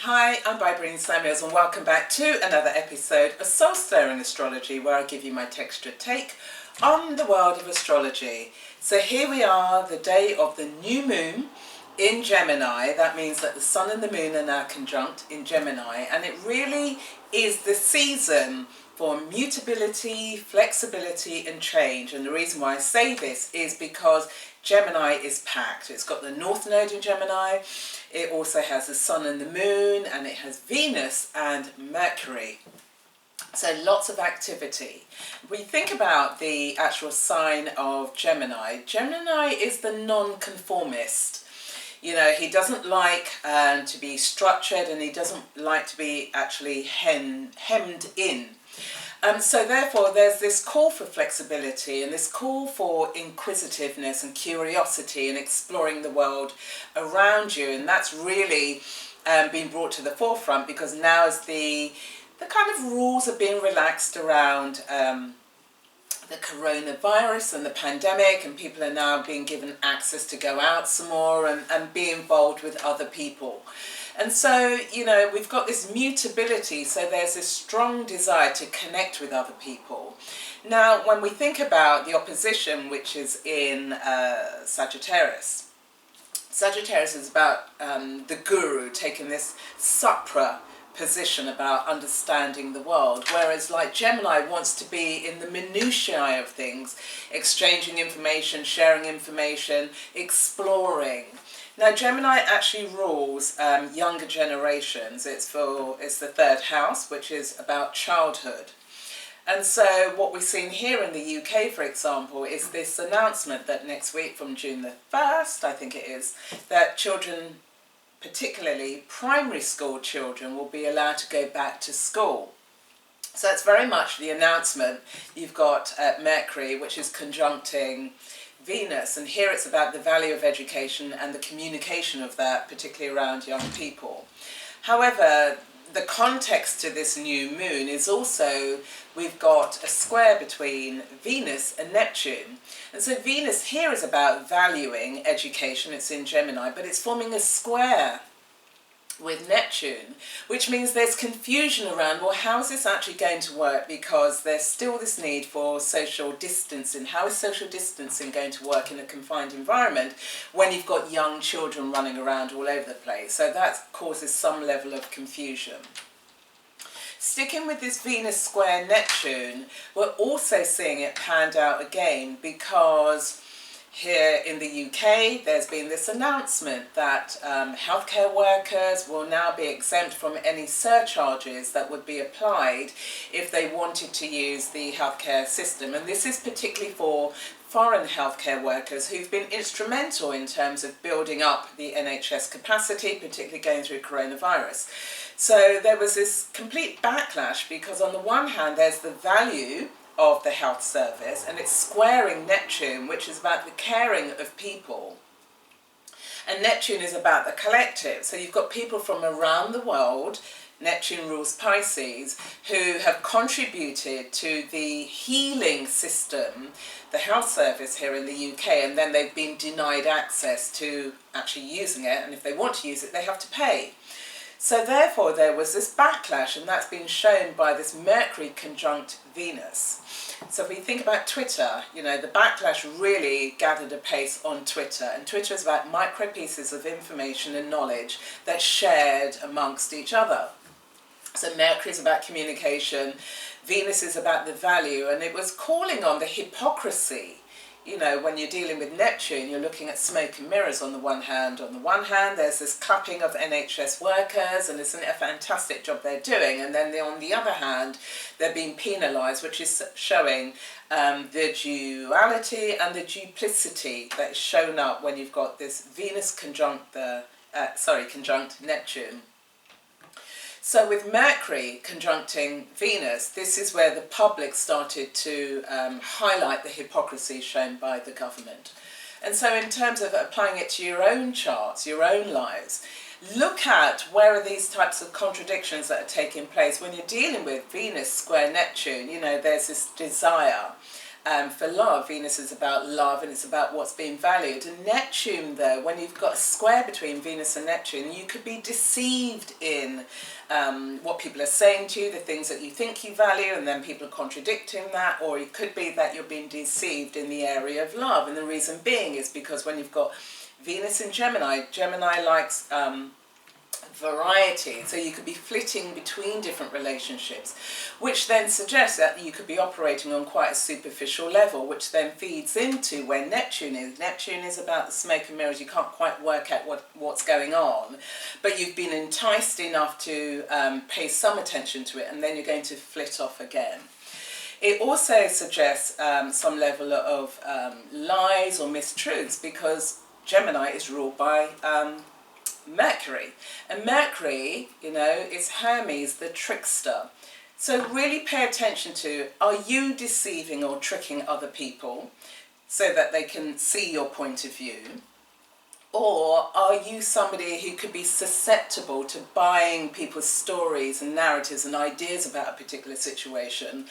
Hi, I'm Vibrine Samuels and welcome back to another episode of Soul Stirring Astrology, where I give you my textured take on the world of astrology. So here we are, the day of the new moon in Gemini. That means that the sun and the moon are now conjunct in Gemini, and it really is the season for mutability, flexibility and change. And the reason why I say this is because Gemini is packed. It's got the North Node in Gemini, it also has the sun and the moon, and it has Venus and Mercury. So lots of activity. When you think about the actual sign of Gemini, Gemini is the non-conformist. You know, he doesn't like to be structured, and he doesn't like to be actually hemmed in. So therefore there's this call for flexibility and this call for inquisitiveness and curiosity and exploring the world around you, and that's really been brought to the forefront because now as the kind of rules are being relaxed around the coronavirus and the pandemic, and people are now being given access to go out some more and be involved with other people. And so, you know, we've got this mutability, so there's this strong desire to connect with other people. Now, when we think about the opposition, which is in Sagittarius, Sagittarius is about the guru taking this supra position about understanding the world, whereas like Gemini wants to be in the minutiae of things, exchanging information, sharing information, exploring. Now Gemini actually rules younger generations. It's the third house, which is about childhood. And so what we've seen here in the UK, for example, is this announcement that next week from June the 1st, I think it is, that children, particularly primary school children, will be allowed to go back to school. So it's very much the announcement. You've got Mercury, which is conjuncting Venus, and here it's about the value of education and the communication of that, particularly around young people. However, the context to this new moon is also, we've got a square between Venus and Neptune. And so Venus here is about valuing education, it's in Gemini, but it's forming a square with Neptune, which means there's confusion around, well, how is this actually going to work? Because there's still this need for social distancing. How is social distancing going to work in a confined environment when you've got young children running around all over the place? So that causes some level of confusion. Sticking with this Venus square Neptune, we're also seeing it panned out again because here in the UK, there's been this announcement that healthcare workers will now be exempt from any surcharges that would be applied if they wanted to use the healthcare system. And this is particularly for foreign healthcare workers who've been instrumental in terms of building up the NHS capacity, particularly going through coronavirus. So there was this complete backlash because on the one hand, there's the value of the health service, and it's squaring Neptune, which is about the caring of people, and Neptune is about the collective. So you've got people from around the world, Neptune rules Pisces, who have contributed to the healing system, the health service here in the UK, and then they've been denied access to actually using it, and if they want to use it they have to pay. So therefore there was this backlash, and that's been shown by this Mercury conjunct Venus. So if we think about Twitter, you know, the backlash really gathered a pace on Twitter, and Twitter is about micro pieces of information and knowledge that's shared amongst each other. So Mercury is about communication, Venus is about the value, and it was calling on the hypocrisy. You know, when you're dealing with Neptune, you're looking at smoke and mirrors on the one hand. On the one hand, there's this clapping of NHS workers, and isn't it a fantastic job they're doing? And then on the other hand, they're being penalised, which is showing the duality and the duplicity that is shown up when you've got this Venus conjunct Neptune. So with Mercury conjuncting Venus, this is where the public started to highlight the hypocrisy shown by the government. And so in terms of applying it to your own charts, your own lives, look at where are these types of contradictions that are taking place. When you're dealing with Venus square Neptune, you know, there's this desire for love. Venus is about love and it's about what's being valued. And Neptune, though, when you've got a square between Venus and Neptune, you could be deceived in what people are saying to you, the things that you think you value, and then people are contradicting that, or it could be that you're being deceived in the area of love. And the reason being is because when you've got Venus in Gemini, Gemini likes variety, so you could be flitting between different relationships, which then suggests that you could be operating on quite a superficial level, which then feeds into where Neptune is. Neptune is about the smoke and mirrors. You can't quite work out what's going on, but you've been enticed enough to pay some attention to it, and then you're going to flit off again. It also suggests some level of lies or mistruths, because Gemini is ruled by Mercury, and Mercury, you know, is Hermes, the trickster. So really pay attention to, are you deceiving or tricking other people so that they can see your point of view? Or are you somebody who could be susceptible to buying people's stories and narratives and ideas about a particular situation,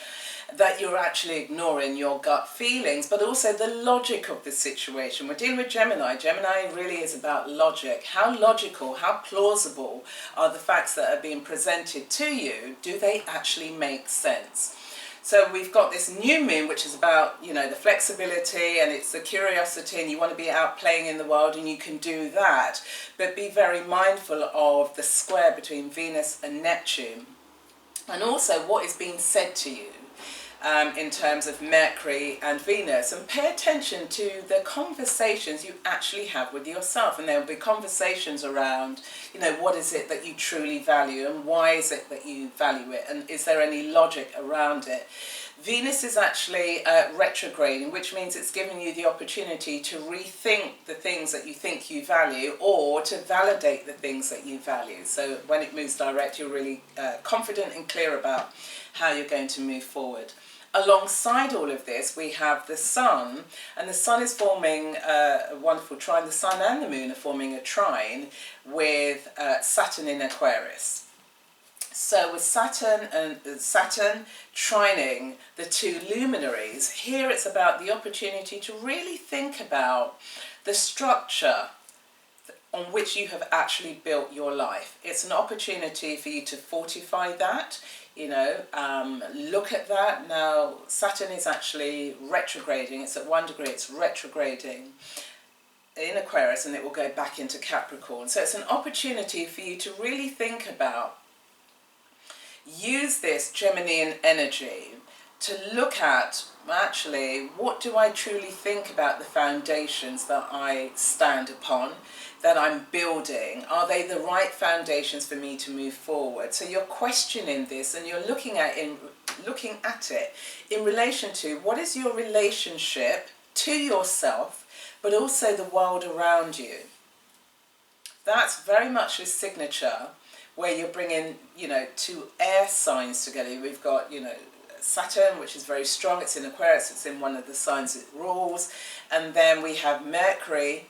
that you're actually ignoring your gut feelings, but also the logic of the situation? We're dealing with Gemini. Gemini really is about logic. How logical, how plausible are the facts that are being presented to you? Do they actually make sense? So we've got this new moon, which is about, you know, the flexibility and it's the curiosity, and you want to be out playing in the world, and you can do that. But be very mindful of the square between Venus and Neptune, and also what is being said to you in terms of Mercury and Venus, and pay attention to the conversations you actually have with yourself. And there will be conversations around, you know, what is it that you truly value, and why is it that you value it, and is there any logic around it? Venus is actually retrograding, which means it's giving you the opportunity to rethink the things that you think you value, or to validate the things that you value. So when it moves direct, you're really confident and clear about how you're going to move forward. Alongside all of this, we have the Sun, and the Sun is forming a wonderful trine. The Sun and the Moon are forming a trine with Saturn in Aquarius. So with Saturn trining the two luminaries, here it's about the opportunity to really think about the structure on which you have actually built your life. It's an opportunity for you to fortify that, you know, look at that. Now, Saturn is actually retrograding. It's at 1 degree, it's retrograding in Aquarius, and it will go back into Capricorn. So it's an opportunity for you to really think about, use this Geminian energy to look at, actually, what do I truly think about the foundations that I stand upon, that I'm building? Are they the right foundations for me to move forward? So you're questioning this, and you're looking at it in relation to, what is your relationship to yourself, but also the world around you? That's very much a signature where you're bringing, you know, two air signs together. We've got, you know, Saturn, which is very strong. It's in Aquarius. It's in one of the signs it rules. And then we have Mercury,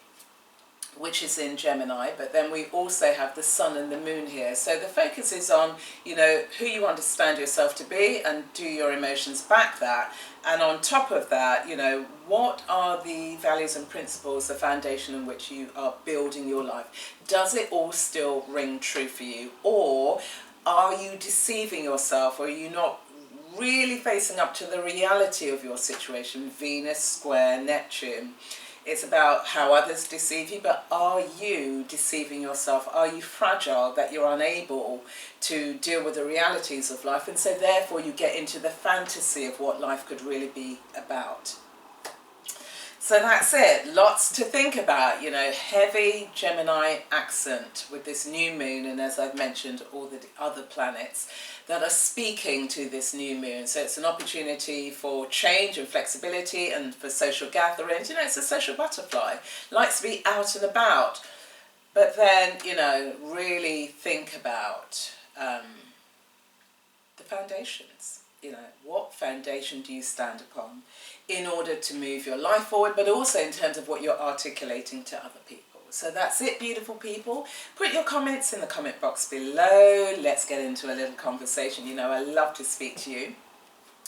which is in Gemini, but then we also have the Sun and the Moon here. So the focus is on, you know, who you understand yourself to be, and do your emotions back that? And on top of that, you know, what are the values and principles, the foundation in which you are building your life? Does it all still ring true for you? Or are you deceiving yourself? Or are you not really facing up to the reality of your situation? Venus square Neptune. It's about how others deceive you, but are you deceiving yourself? Are you fragile that you're unable to deal with the realities of life, and so therefore you get into the fantasy of what life could really be about? So that's it. Lots to think about, you know, heavy Gemini accent with this new moon, and as I've mentioned, all the other planets that are speaking to this new moon. So it's an opportunity for change and flexibility, and for social gatherings. You know, it's a social butterfly, likes to be out and about. But then, you know, really think about the foundations. You know, what foundation do you stand upon in order to move your life forward, but also in terms of what you're articulating to other people. So that's it, beautiful people. Put your comments in the comment box below. Let's get into a little conversation. You know, I love to speak to you.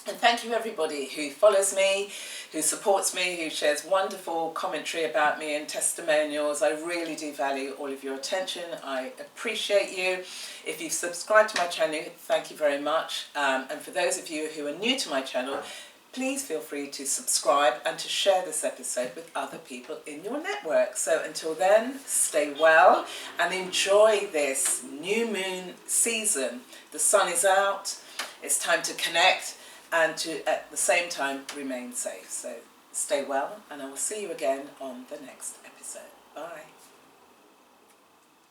And thank you everybody who follows me, who supports me, who shares wonderful commentary about me and testimonials. I really do value all of your attention. I appreciate you. If you've subscribed to my channel, thank you very much. And for those of you who are new to my channel, please feel free to subscribe and to share this episode with other people in your network. So until then, stay well and enjoy this new moon season. The sun is out, it's time to connect and to, at the same time, remain safe. So stay well, and I will see you again on the next episode. Bye.